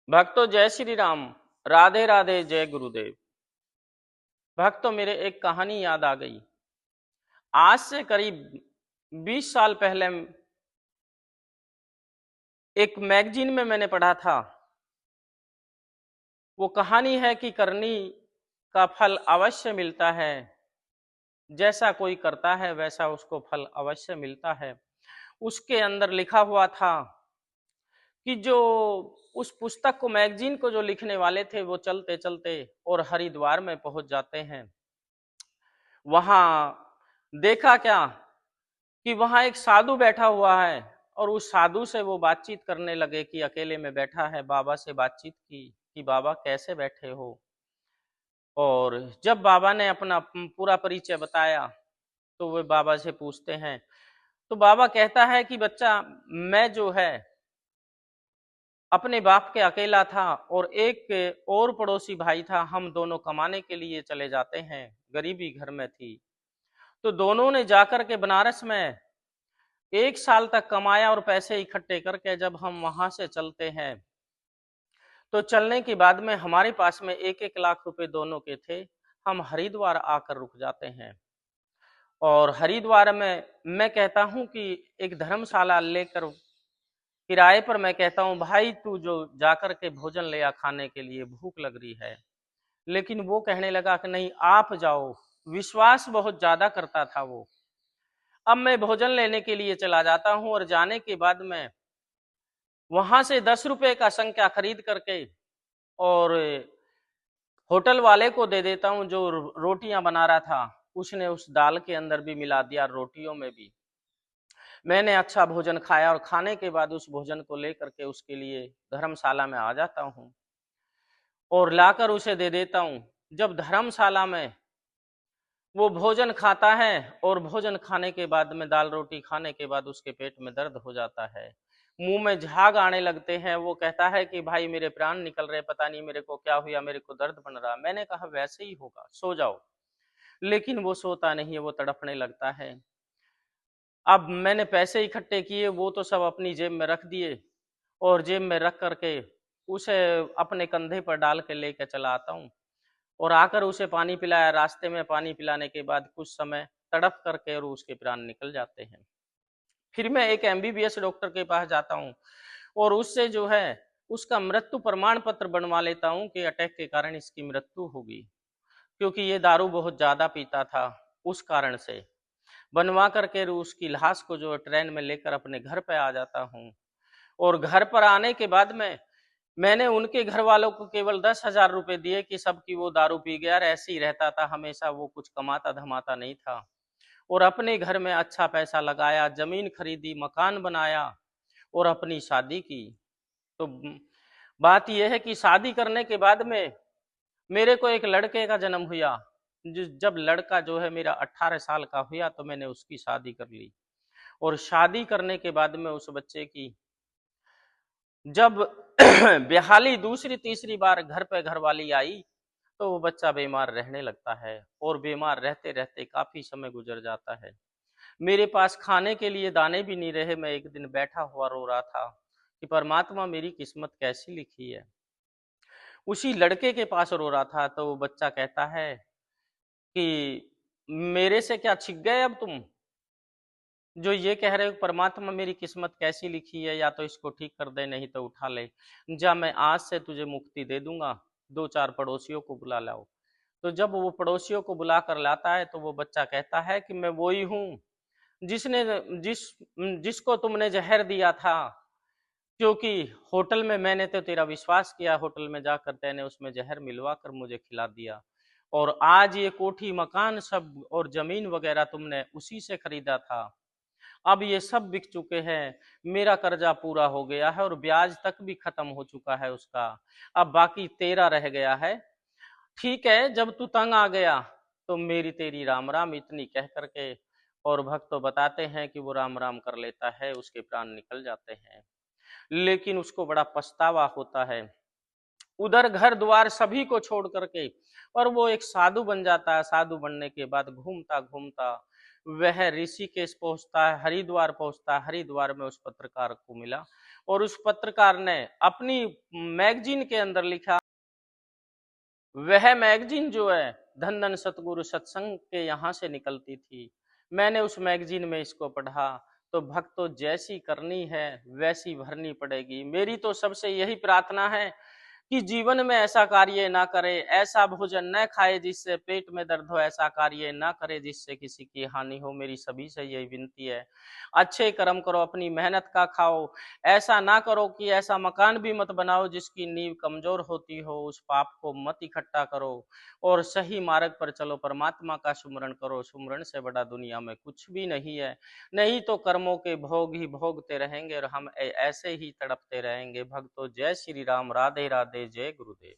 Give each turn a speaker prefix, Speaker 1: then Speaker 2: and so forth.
Speaker 1: भक्तों जय श्री राम। राधे राधे, जय गुरुदेव। भक्तों मेरे एक कहानी याद आ गई। आज से करीब 20 साल पहले एक मैगजीन में मैंने पढ़ा था। वो कहानी है कि करनी का फल अवश्य मिलता है, जैसा कोई करता है वैसा उसको फल अवश्य मिलता है। उसके अंदर लिखा हुआ था कि जो उस पुस्तक को, मैगजीन को जो लिखने वाले थे, वो चलते चलते और हरिद्वार में पहुंच जाते हैं। वहां देखा क्या कि वहां एक साधु बैठा हुआ है और उस साधु से वो बातचीत करने लगे कि अकेले में बैठा है। बाबा से बातचीत की कि बाबा कैसे बैठे हो। और जब बाबा ने अपना पूरा परिचय बताया तो वे बाबा से पूछते हैं, तो बाबा कहता है कि बच्चा, मैं जो है अपने बाप के अकेला था और एक और पड़ोसी भाई था। हम दोनों कमाने के लिए चले जाते हैं, गरीबी घर में थी। तो दोनों ने जाकर के बनारस में 1 साल तक कमाया और पैसे इकट्ठे करके जब हम वहां से चलते हैं तो चलने के बाद में हमारे पास में 1-1 लाख रुपए दोनों के थे। हम हरिद्वार आकर रुक जाते हैं और हरिद्वार में मैं कहता हूं कि एक धर्मशाला लेकर किराए पर, मैं कहता हूं भाई तू जो जाकर के भोजन ले आ, खाने के लिए भूख लग रही है। लेकिन वो कहने लगा कि नहीं, आप जाओ। विश्वास बहुत ज्यादा करता था वो। अब मैं भोजन लेने के लिए चला जाता हूं और जाने के बाद में वहां से 10 रुपए का संख्या खरीद करके और होटल वाले को दे देता हूं जो रोटियां बना रहा था। उसने उस दाल के अंदर भी मिला दिया, रोटियों में भी। मैंने अच्छा भोजन खाया और खाने के बाद उस भोजन को लेकर के उसके लिए धर्मशाला में आ जाता हूं और लाकर उसे दे देता हूं। जब धर्मशाला में वो भोजन खाता है और भोजन खाने के बाद में, दाल रोटी खाने के बाद उसके पेट में दर्द हो जाता है, मुंह में झाग आने लगते हैं। वो कहता है कि भाई मेरे प्राण निकल रहे, पता नहीं मेरे को क्या हुआ, मेरे को दर्द बन रहा। मैंने कहा वैसे ही होगा, सो जाओ। लेकिन वो सोता नहीं है, वो तड़पने लगता है। अब मैंने पैसे इकट्ठे किए, वो तो सब अपनी जेब में रख दिए और जेब में रख करके उसे अपने कंधे पर डाल के लेके चला आता हूँ और आकर उसे पानी पिलाया। रास्ते में पानी पिलाने के बाद कुछ समय तड़प करके और उसके प्राण निकल जाते हैं। फिर मैं एक एमबीबीएस डॉक्टर के पास जाता हूँ और उससे जो है उसका मृत्यु प्रमाण पत्र बनवा लेता हूँ कि अटैक के कारण इसकी मृत्यु होगी, क्योंकि ये दारू बहुत ज्यादा पीता था। उस कारण से बनवा करके उसकी लाश को जो ट्रेन में लेकर अपने घर पे आ जाता हूँ। और घर पर आने के बाद में मैंने उनके घर वालों को केवल 10,000 रुपए दिए कि सबकी वो दारू पी गया, ऐसे ही रहता था हमेशा, वो कुछ कमाता धमाता नहीं था। और अपने घर में अच्छा पैसा लगाया, जमीन खरीदी, मकान बनाया और अपनी शादी की। तो बात यह है कि शादी करने के बाद में मेरे को एक लड़के का जन्म हुआ। जब लड़का जो है मेरा 18 साल का हुआ तो मैंने उसकी शादी कर ली। और शादी करने के बाद में उस बच्चे की जब बेहाली दूसरी तीसरी बार घर पे घरवाली आई तो वो बच्चा बीमार रहने लगता है और बीमार रहते रहते काफी समय गुजर जाता है। मेरे पास खाने के लिए दाने भी नहीं रहे। मैं एक दिन बैठा हुआ रो रहा था कि परमात्मा मेरी किस्मत कैसी लिखी है। उसी लड़के के पास रो रहा था तो वो बच्चा कहता है कि मेरे से क्या छिप गए अब तुम, जो ये कह रहे हो परमात्मा मेरी किस्मत कैसी लिखी है, या तो इसको ठीक कर दे नहीं तो उठा ले। जा, मैं आज से तुझे मुक्ति दे दूंगा, 2-4 पड़ोसियों को बुला लाओ। तो जब वो पड़ोसियों को बुला कर लाता है तो वो बच्चा कहता है कि मैं वही हूँ जिसने जिस जिसको तुमने जहर दिया था, क्योंकि होटल में मैंने तो तेरा विश्वास किया, होटल में जाकर तेने उसमें जहर मिलवा कर मुझे खिला दिया। और आज ये कोठी मकान सब और जमीन वगैरह तुमने उसी से खरीदा था। अब ये सब बिक चुके हैं, मेरा कर्जा पूरा हो गया है और ब्याज तक भी खत्म हो चुका है उसका। अब बाकी तेरा रह गया है। ठीक है, जब तू तंग आ गया तो मेरी तेरी राम राम इतनी कह करके, और भक्त तो बताते हैं कि वो राम राम कर लेता है, उसके प्राण निकल जाते हैं। लेकिन उसको बड़ा पछतावा होता है। उधर घर द्वार सभी को छोड़ करके और वो एक साधु बन जाता है। साधु बनने के बाद घूमता घूमता वह ऋषिकेश पहुंचता है, हरिद्वार पहुंचता है। हरिद्वार में उस पत्रकार को मिला, और उस पत्रकार ने अपनी मैगजीन के अंदर लिखा, वह मैगजीन जो है धन धन सतगुरु सत्संग के यहाँ से निकलती थी। मैंने उस मैगजीन में इसको पढ़ा, तो भक्तों जैसी करनी है वैसी भरनी पड़ेगी। मेरी तो सबसे यही प्रार्थना है कि जीवन में ऐसा कार्य ना करे, ऐसा भोजन न खाए जिससे पेट में दर्द हो, ऐसा कार्य ना करे जिससे किसी की हानि हो। मेरी सभी से यही विनती है, अच्छे कर्म करो, अपनी मेहनत का खाओ। ऐसा ना करो कि ऐसा मकान भी मत बनाओ जिसकी नींव कमजोर होती हो, उस पाप को मत इकट्ठा करो और सही मार्ग पर चलो, परमात्मा का सुमरण करो। सुमरण से बड़ा दुनिया में कुछ भी नहीं है, नहीं तो कर्मों के भोग ही भोगते रहेंगे और हम ऐसे ही तड़पते रहेंगे। भक्तों जय श्री राम, राधे राधे, जय गुरुदेव।